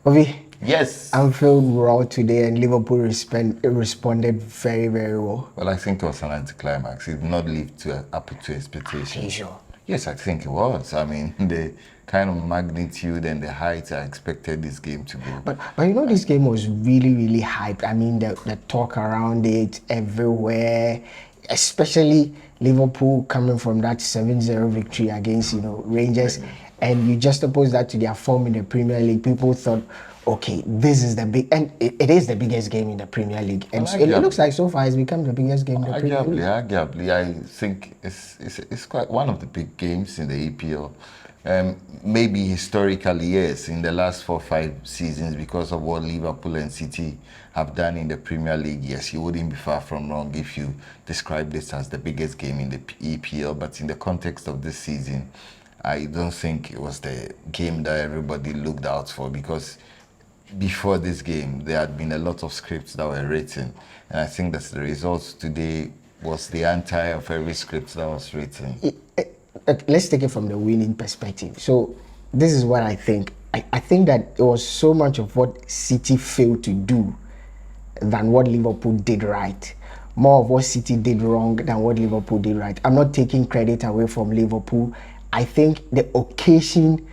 Ovi, Yes. I'm feeling raw today, and Liverpool responded very, very well. Well, I think it was an anticlimax. It did not live up to Are you expectations. sure? Yes, I think it was. I mean, the kind of magnitude and the height I expected this game to go. But you know, this game was really, really hyped. I mean, the talk around it everywhere, especially Liverpool coming from that 7-0 victory against, Rangers. And you just oppose that to their form in the Premier League. People thought, okay, this is the big, and it is the biggest game in the Premier League. And Well, so it looks like so far it's become the biggest game in the Premier League. Arguably, I think it's quite one of the big games in the EPL. Maybe historically, yes, in the last 4 or 5 seasons, because of what Liverpool and City have done in the Premier League, yes, you wouldn't be far from wrong if you describe this as the biggest game in the EPL. But in the context of this season, I don't think it was the game that everybody looked out for, because before this game, there had been a lot of scripts that were written. And I think that the results today was the anti of every script that was written. Let's take it from the winning perspective. So this is what I think. I think that it was so much of what City failed to do than what Liverpool did right. More of what City did wrong than what Liverpool did right. I'm not taking credit away from Liverpool. I think the occasion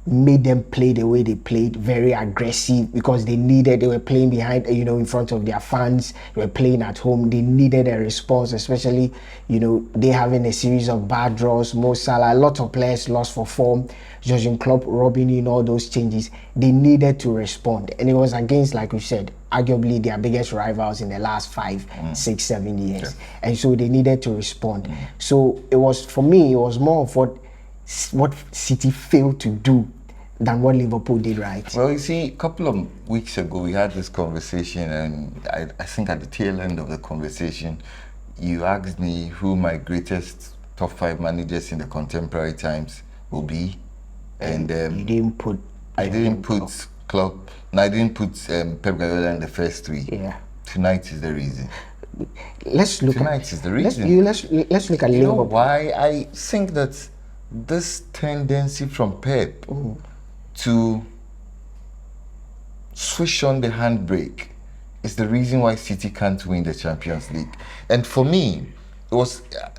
made them play the way they played, very aggressive, because they were playing behind, in front of their fans, they were playing at home, they needed a response, especially, they having a series of bad draws, Mo Salah, a lot of players lost for form, Jurgen Klopp robbing in all those changes. They needed to respond, and it was against, like we said, arguably their biggest rivals in the last 5, 6, 7 years, yeah. And so they needed to respond. So it was, for me, it was more of what City failed to do than what Liverpool did right. Well, you see, a couple of weeks ago, we had this conversation, and I think at the tail end of the conversation, you asked me who my greatest top 5 managers in the contemporary times will be. And you didn't put... I didn't put Klopp, and I didn't put Pep Guardiola in the first 3. Yeah. Tonight is the reason. Let's look Tonight is the reason. Let's look at Liverpool. You know why? I think that this tendency from Pep to switch on the handbrake is the reason why City can't win the Champions League. And for me,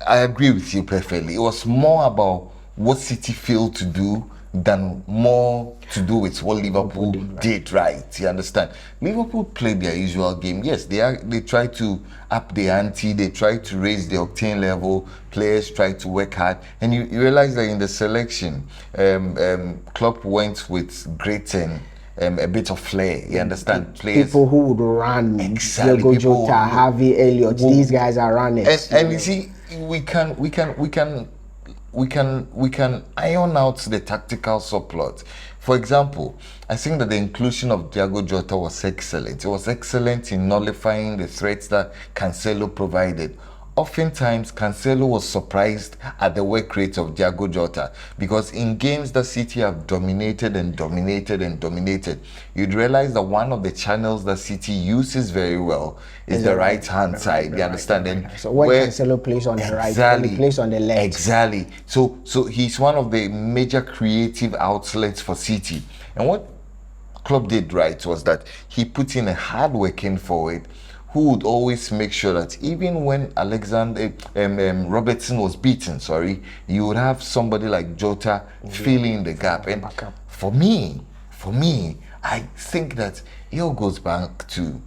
I agree with you perfectly. It was more about what City failed to do than more to do with what Liverpool did right. You understand? Liverpool played their usual game. Yes, they try to up the ante, they try to raise the octane level, players try to work hard, and you realize that in the selection, Klopp went with grit and a bit of flair. You understand? Players, people who would run, exactly. Diego Jota, Harvey Elliott, these guys are runners. And you see, we can iron out the tactical subplot. For example, I think that the inclusion of Diego Jota was excellent. It was excellent in nullifying the threats that Cancelo provided. Oftentimes, Cancelo was surprised at the work rate of Diego Jota, because in games that City have dominated, you'd realize that one of the channels that City uses very well is the right-hand side. You understand? And so when Cancelo plays on the right, he plays on the left. Exactly. So he's one of the major creative outlets for City. And what Klopp did right was that he put in a hard-working forward who would always make sure that even when Robertson was beaten, you would have somebody like Jota filling the gap. And for me, I think that it all goes back to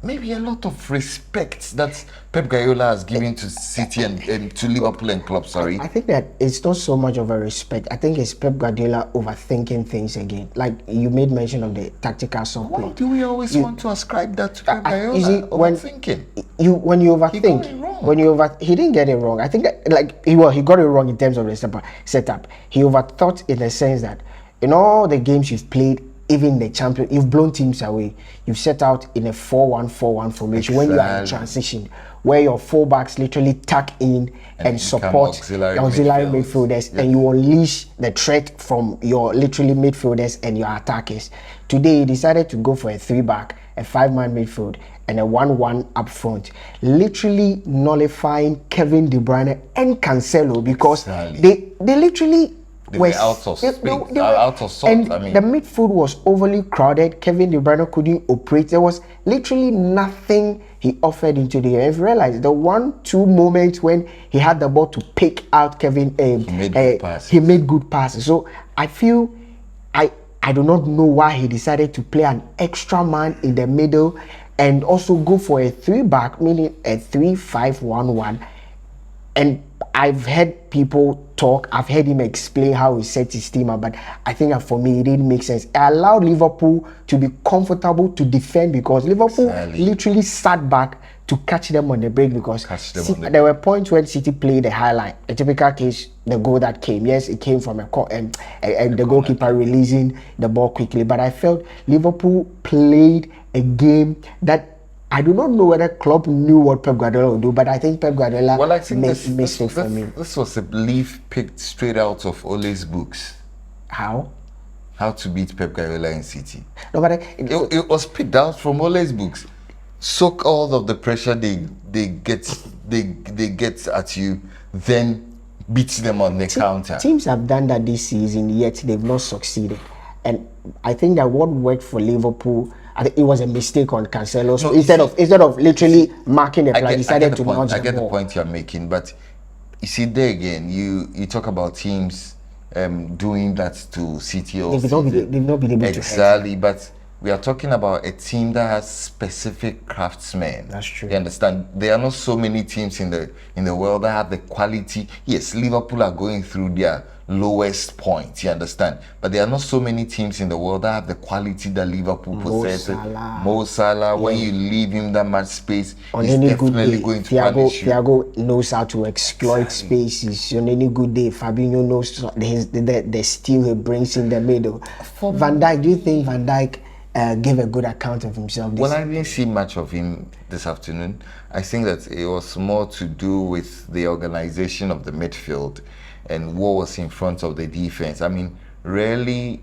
maybe a lot of respect that Pep Guardiola has given to City and to Liverpool and Klopp. I think that it's not so much of a respect. I think it's Pep Guardiola overthinking things again. Like you made mention of the tactical subplot. Why do we always want to ascribe that to Pep Guardiola? Overthinking. When you overthink, he didn't get it wrong. I think that he got it wrong in terms of the setup. He overthought in the sense that in all the games you've played, even the champion, you've blown teams away. You've set out in a 4-1-4-1 formation. Exactly. When you are in transition, where your fullbacks literally tuck in and support auxiliary midfielders, and you unleash the threat from your literally midfielders and your attackers. Today, he decided to go for a 3-back, a 5-man midfield, and a 1-1 up front, literally nullifying Kevin De Bruyne and Cancelo, because they literally They were out of space, out of sorts. And the midfield was overly crowded. Kevin De Bruyne couldn't operate. There was literally nothing he offered into the air. If you realize the 1-2 moments when he had the ball to pick out Kevin, he made good passes. So I feel, I do not know why he decided to play an extra man in the middle and also go for a 3-back, meaning a 3-5-1-1. And I've heard people talk, I've heard him explain how he set his team up, but I think that for me it didn't make sense. It allowed Liverpool to be comfortable to defend because Liverpool literally sat back to catch them on the break because there were points when City played the high line. A typical case, the goal that came, yes, it came from the goalkeeper releasing the ball quickly, but I felt Liverpool played a game that I do not know whether Klopp knew what Pep Guardiola would do, but I think Pep Guardiola missed it for me. This was a leaf picked straight out of Ole's books. How? How to beat Pep Guardiola in City. No, but it was picked out from Ole's books. Soak all of the pressure they get at you, then beat them on the counter. Teams have done that this season, yet they've not succeeded. And I think that what worked for Liverpool, I think it was a mistake on Cancelo. So instead of literally marking a play, decided to nudge the ball. I get the point you're making, but you see there again, you talk about teams doing that to City or they've not been able to exactly, but we are talking about a team that has specific craftsmen. That's true. You understand? There are not so many teams in the world that have the quality. Yes, Liverpool are going through their lowest point, you understand? But there are not so many teams in the world that have the quality that Liverpool possesses. Mo Salah, when you leave him that much space, on he's any definitely good day, going to punish you. Thiago knows how to exploit spaces. On any good day, Fabinho knows the steal he brings in the middle. Van Dijk, do you think Van Dijk gave a good account of himself? Well, I didn't see much of him this afternoon. I think that it was more to do with the organization of the midfield and what was in front of the defense. I mean, rarely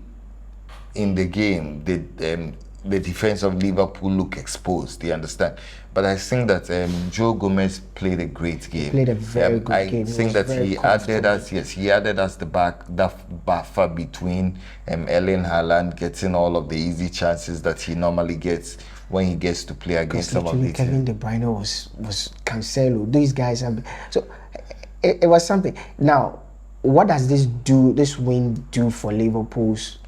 in the game did the defense of Liverpool look exposed, you understand? But I think that Joe Gomez played a great game. He played a very good game. I think that he added us that buffer between Erling Haaland getting all of the easy chances that he normally gets when he gets to play against some of these. Kevin De Bruyne was Cancelo. These guys have so it was something. Now, what does this win do for Liverpool's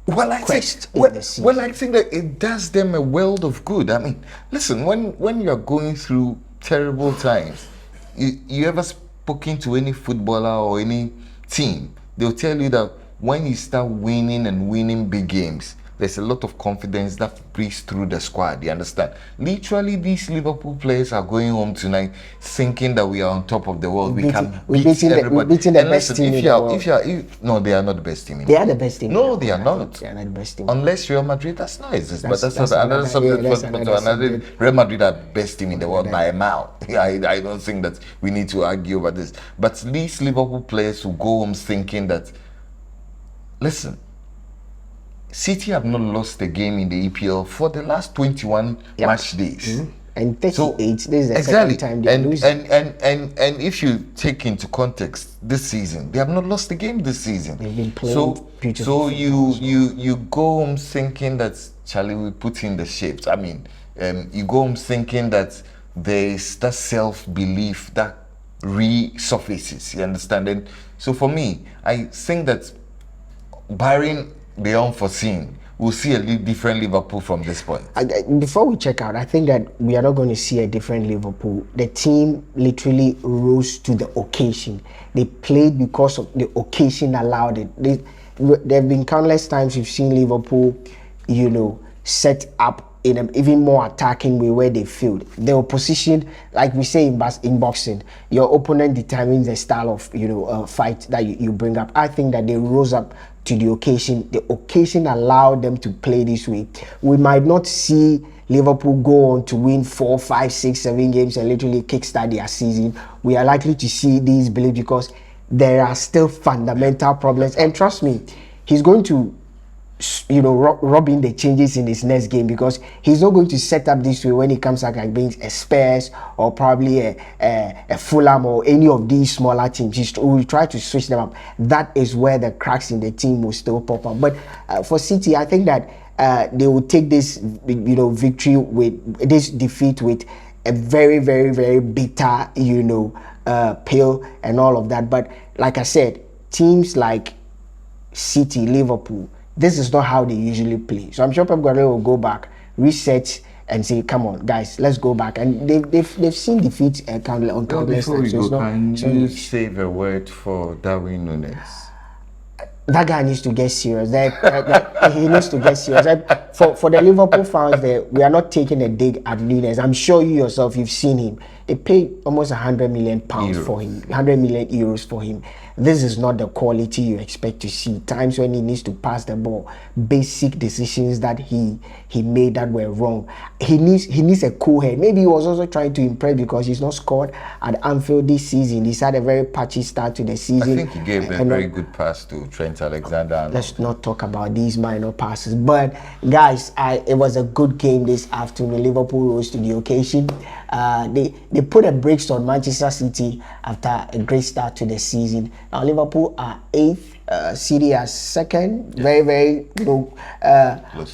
quest in the season? Well, I think that it does them a world of good. I mean, listen, when you're going through terrible times, you ever spoken to any footballer or any team, they'll tell you that when you start winning and winning big games, there's a lot of confidence that breathes through the squad, you understand? Literally, these Liverpool players are going home tonight thinking that we are on top of the world. We can beat everybody. We're beating the best team in the world. No, they are not the best team in the world. They are the best team. No, they are not. They are not the best team. Unless Real Madrid does not exist. But that's another subject. Real Madrid are the best team in the world by a mile. I don't think that we need to argue about this. But these Liverpool players who go home thinking that, listen, City have not lost a game in the EPL for the last 21 match days. And 38, this is the second time they lose. And if you take into context this season, they have not lost a game this season. They've been playing So beautiful. you go home thinking that Charlie will put in the shapes. I mean, you go home thinking that there is that self-belief that resurfaces, you understand? And so for me, I think that barring the unforeseen, we'll see a different Liverpool from this point. Before we check out, I think that we are not going to see a different Liverpool. The team literally rose to the occasion. They played because of the occasion allowed it. There have been countless times you've seen Liverpool, set up in an even more attacking way where they failed. They were positioned, like we say in boxing, your opponent determines the style of fight that you bring up. I think that they rose up to the occasion. The occasion allowed them to play this way. We might not see Liverpool go on to win 4, 5, 6, 7 games and literally kickstart their season. We are likely to see these beliefs because there are still fundamental problems. And trust me, he's going to robbing the changes in his next game, because he's not going to set up this way when he comes back against a Spurs or probably a Fulham or any of these smaller teams. He will try to switch them up. That is where the cracks in the team will still pop up. But for City, I think that they will take this victory with this defeat with a very, very, very bitter pill and all of that. But like I said, teams like City, Liverpool, this is not how they usually play. So I'm sure Pep Guardiola will go back, reset, and say, "Come on, guys, let's go back." And they've seen defeat on countless Before we times. go, can you save a word for Darwin Nunes? That guy needs to get serious. He needs to get serious. For the Liverpool fans, we are not taking a dig at Nunes. I'm sure you yourself, you've seen him. They paid almost 100 million pounds for him, 100 million euros for him. This is not the quality you expect to see. Times when he needs to pass the ball, basic decisions that he made that were wrong. He needs a cool head. Maybe he was also trying to impress because he's not scored at Anfield this season. He's had a very patchy start to the season. I think he gave a very good pass to Trent Alexander-Arnold. Let's not talk about these minor passes. But guys, it was a good game this afternoon. Liverpool rose to the occasion. They put a brakes on Manchester City after a great start to the season. Now Liverpool are 8th, City are 2nd. Very, very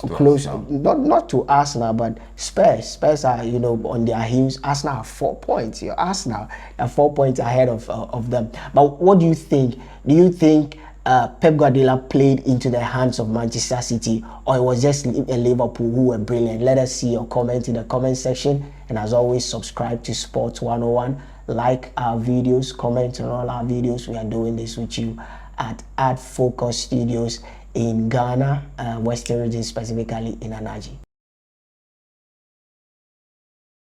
close. Not to Arsenal, but Spurs. Spurs are on their heels. Arsenal have 4 points. Arsenal are 4 points ahead of them. But what do you think? Do you think Pep Guardiola played into the hands of Manchester City, or it was just a Liverpool who were brilliant? Let us see your comment in the comment section. And as always, subscribe to Sports 101. Like our videos, comment on all our videos. We are doing this with you at Focus Studios in Ghana, Western region, specifically in Anaji.